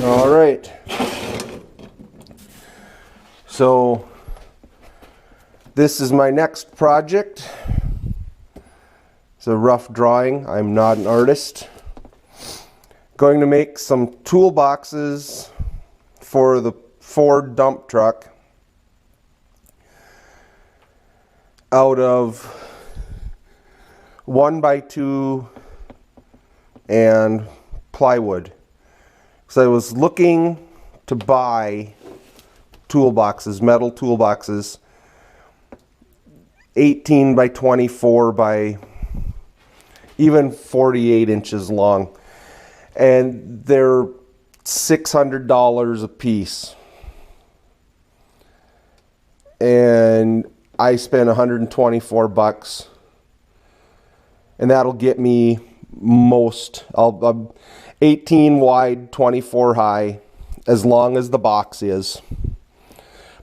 All right. So this is my next project. It's a rough drawing. I'm not an artist. Going to make some toolboxes for the Ford dump truck out of 1x2 and plywood. So I was looking to buy toolboxes, metal toolboxes, 18 by 24 by even 48 inches long. And they're $600 a piece. And I spent 124 bucks. And that'll get me most, 18 wide, 24 high, as long as the box is.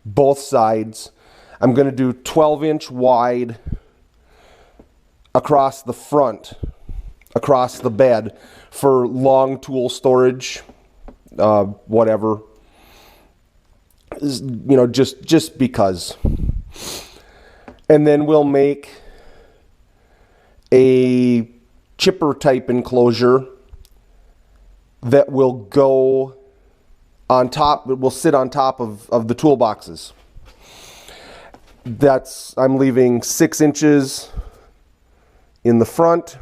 Both sides. I'm going to do 12-inch wide across the front, across the bed, for long tool storage, whatever. You know, just because. And then we'll make a chipper type enclosure that will go on top, it will sit on top of the toolboxes. I'm leaving 6 inches in the front,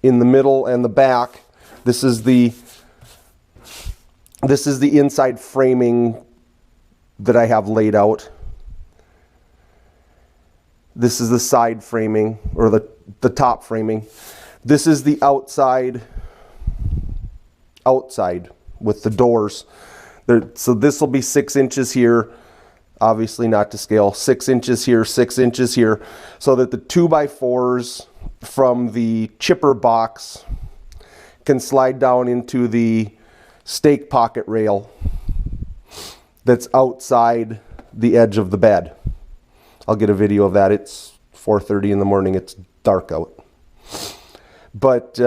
in the middle, and the back. This is the inside framing that I have laid out. This is the side framing, or the top framing. This is the outside with the doors. So this will be 6 inches here, obviously not to scale, 6 inches here, 6 inches here, so that the 2x4s from the chipper box can slide down into the stake pocket rail that's outside the edge of the bed. I'll get a video of that. It's 4:30 in the morning. It's dark out. But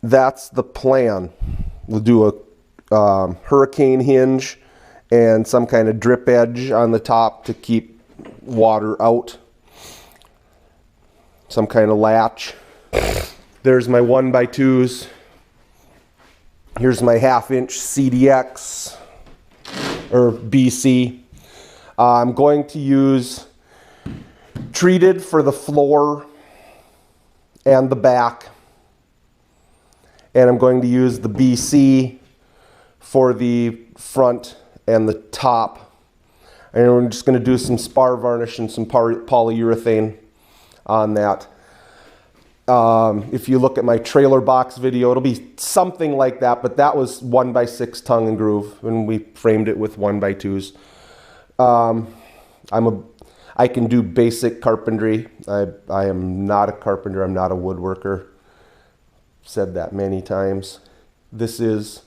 that's the plan. We'll do a hurricane hinge and some kind of drip edge on the top to keep water out. Some kind of latch. There's my 1x2s. Here's my 1/2-inch CDX or BC. I'm going to use treated for the floor and the back. And I'm going to use the BC for the front and the top. And we're just going to do some spar varnish and some polyurethane on that. If you look at my trailer box video, it'll be something like that, but that was 1x6 tongue and groove, and we framed it with 1x2s. I can do basic carpentry. I am not a carpenter. I'm not a woodworker. Said that many times. This is,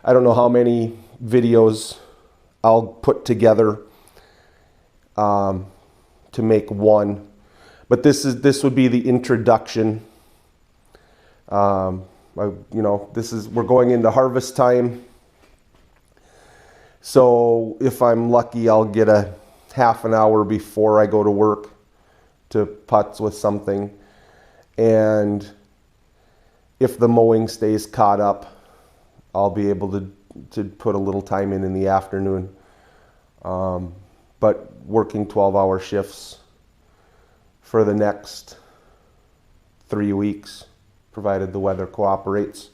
I don't know how many videos I'll put together to make one, but this would be the introduction. We're going into harvest time. So if I'm lucky, I'll get a half an hour before I go to work to putz with something. And if the mowing stays caught up, I'll be able to put a little time in the afternoon. But working 12-hour shifts for the next 3 weeks, provided the weather cooperates,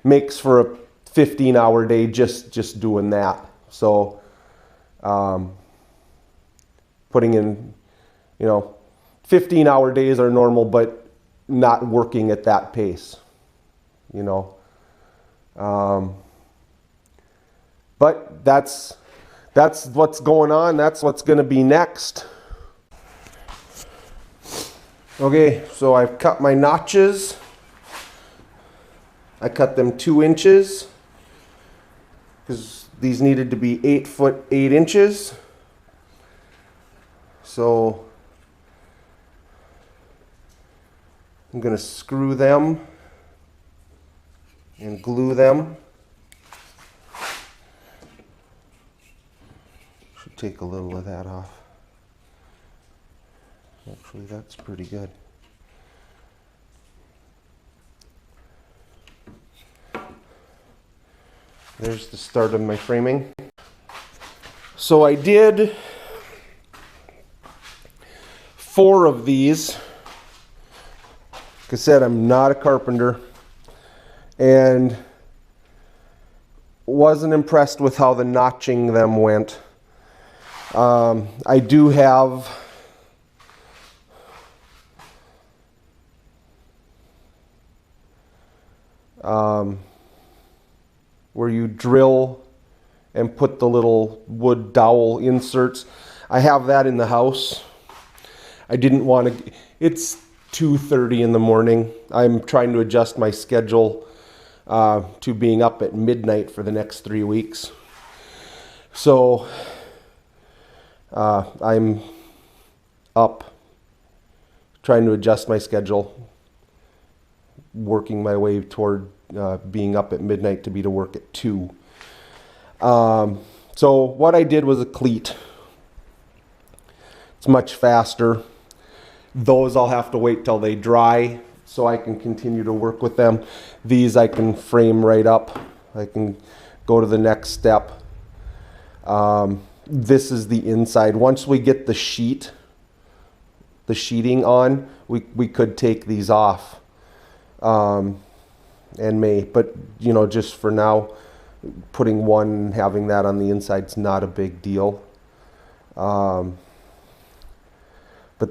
makes for a 15-hour day just doing that. So putting in, 15-hour days are normal, but not working at that pace, But that's what's going on. That's what's going to be next. Okay, so I've cut my notches. I cut them 2 inches because these needed to be 8 foot 8 inches. So I'm going to screw them glue them. Should take a little of that off. Actually, that's pretty good. There's the start of my framing. So I did 4 of these. Like I said, I'm not a carpenter and wasn't impressed with how the notching them went. I do have where you drill and put the little wood dowel inserts. I have that in the house. I didn't want to, it's 2:30 in the morning. I'm trying to adjust my schedule to being up at midnight for the next 3 weeks. So I'm up trying to adjust my schedule, working my way toward being up at midnight to be to work at 2. So what I did was a cleat. It's much faster. Those I'll have to wait till they dry so I can continue to work with them. These I can frame right up. I can go to the next step. This is the inside. Once we get the sheeting on, we could take these off. But you know, just for now, putting one, having that on the inside is not a big deal. But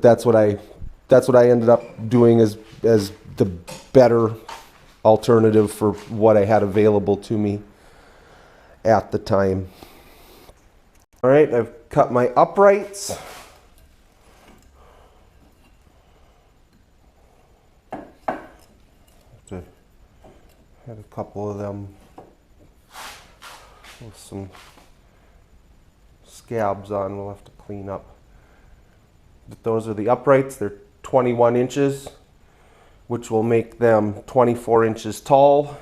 that's what I ended up doing as the better alternative for what I had available to me at the time. All right, I've cut my uprights. Had a couple of them with some scabs on. We'll have to clean up. But those are the uprights. They're 21 inches, which will make them 24 inches tall.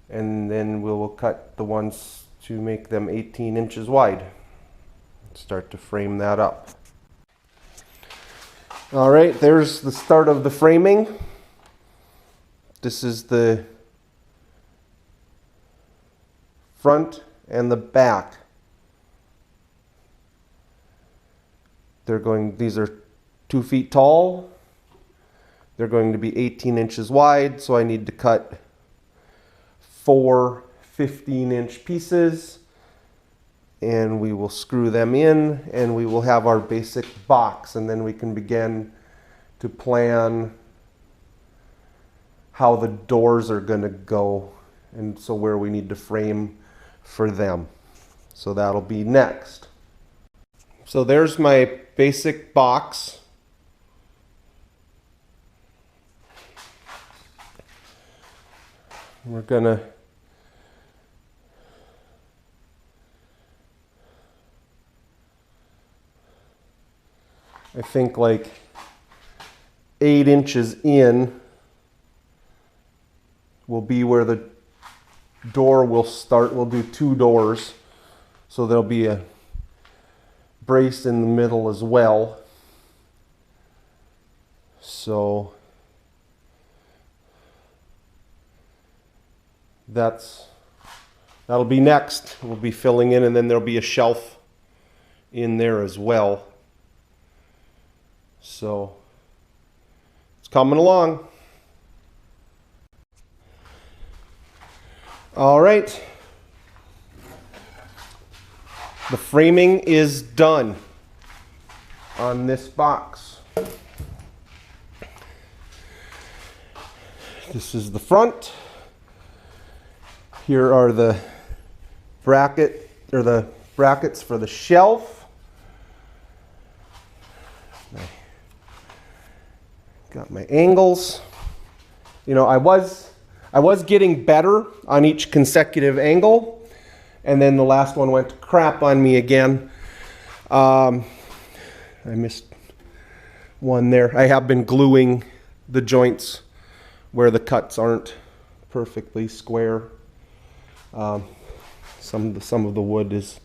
And then we will cut the ones to make them 18 inches wide. Start to frame that up. All right, there's the start of the framing. This is the front and the back. These are 2 feet tall. They're going to be 18 inches wide, so I need to cut 4 15-inch pieces, and we will screw them in, and we will have our basic box, and then we can begin to plan how the doors are going to go, and so where we need to frame for them. So that'll be next. So there's my basic box. We're gonna I think like 8 inches in will be where the door will start. We'll do 2 doors, so there'll be a brace in the middle as well. So that'll be next. We'll be filling in, and then there'll be a shelf in there as well. So it's coming along. All right. The framing is done on this box. This is the front. Here are the brackets for the shelf. Got my angles. You know, I was getting better on each consecutive angle, and then the last one went to crap on me again. I missed one there. I have been gluing the joints where the cuts aren't perfectly square. Some of the wood is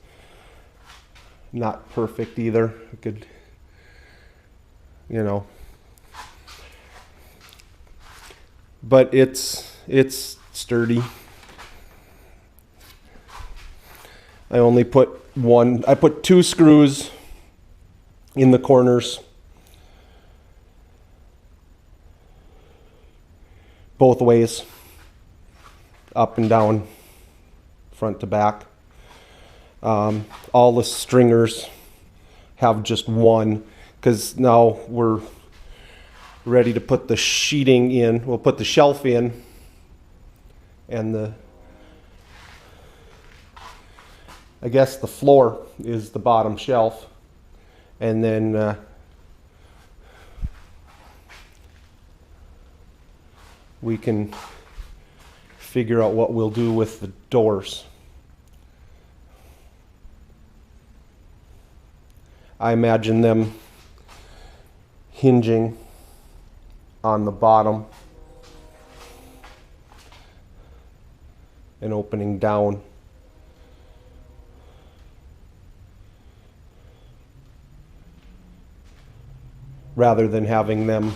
not perfect either. I could, you know, but it's sturdy. I only put I put 2 screws in the corners, both ways, up and down, front to back. All the stringers have just one, because now we're ready to put the sheeting in. We'll put the shelf in, and I guess the floor is the bottom shelf, and then we can figure out what we'll do with the doors. I imagine them hinging on the bottom and opening down. Rather than having them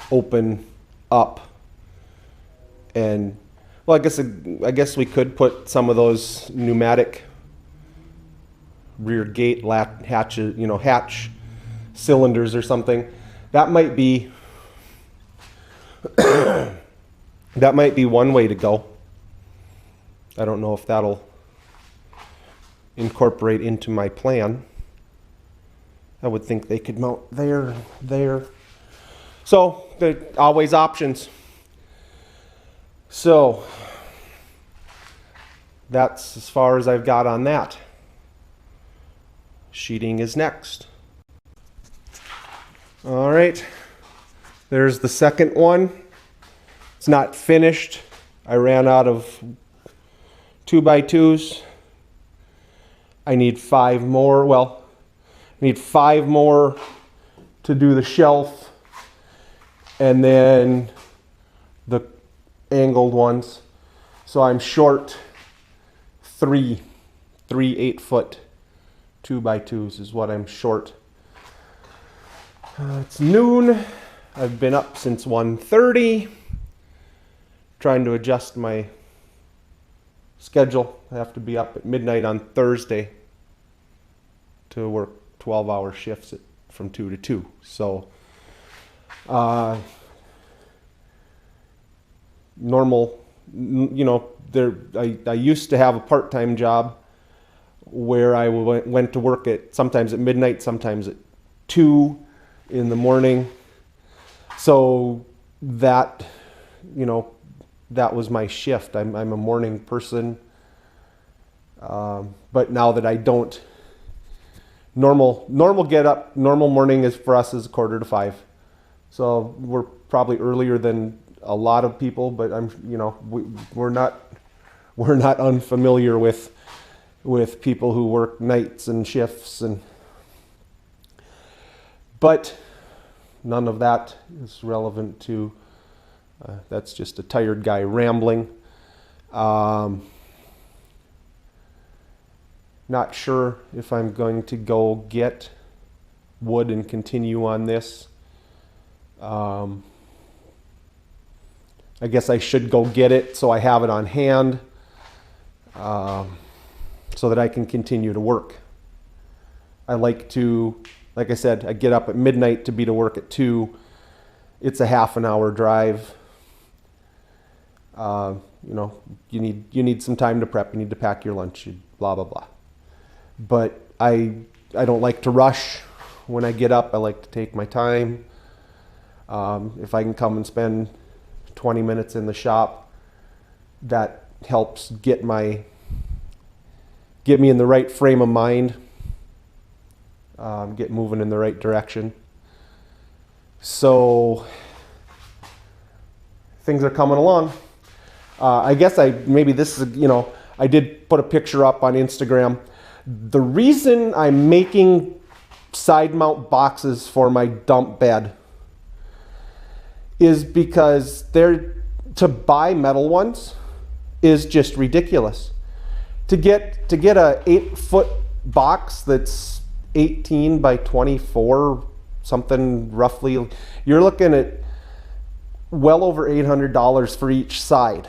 open up. And well, I guess we could put some of those pneumatic rear gate hatches, hatch cylinders or something. That might be one way to go. I don't know if that'll incorporate into my plan. I would think they could mount there. So there are always options. So that's as far as I've got on that. Sheeting is next. All right, there's the second one. It's not finished. I ran out of 2x2s. I need 5 more. Well, I need 5 more to do the shelf, and then the angled ones. So I'm short 3 8-foot 2x2s is what I'm short. It's noon. I've been up since 1:30, trying to adjust my schedule. I have to be up at midnight on Thursday to work 12-hour shifts from 2 to 2. So normal, I used to have a part-time job where I went to work sometimes at midnight, sometimes at 2 in the morning. So that was my shift. I'm a morning person. But now that I don't, normal get up, normal morning is for us is 4:45. So we're probably earlier than a lot of people, but we're not unfamiliar with people who work nights and shifts, but none of that is relevant to, that's just a tired guy rambling. Not sure if I'm going to go get wood and continue on this. I guess I should go get it so I have it on hand, so that I can continue to work. I like I said, I get up at midnight to be to work at 2. It's a half an hour drive. You need some time to prep. You need to pack your lunch, blah, blah, blah. But I don't like to rush when I get up. I like to take my time. If I can come and spend 20 minutes in the shop, that helps get me in the right frame of mind, get moving in the right direction. So things are coming along. I guess I did put a picture up on Instagram. The reason I'm making side mount boxes for my dump bed is because to buy metal ones is just ridiculous. To get a 8-foot box that's 18 by 24, something roughly, you're looking at well over $800 for each side.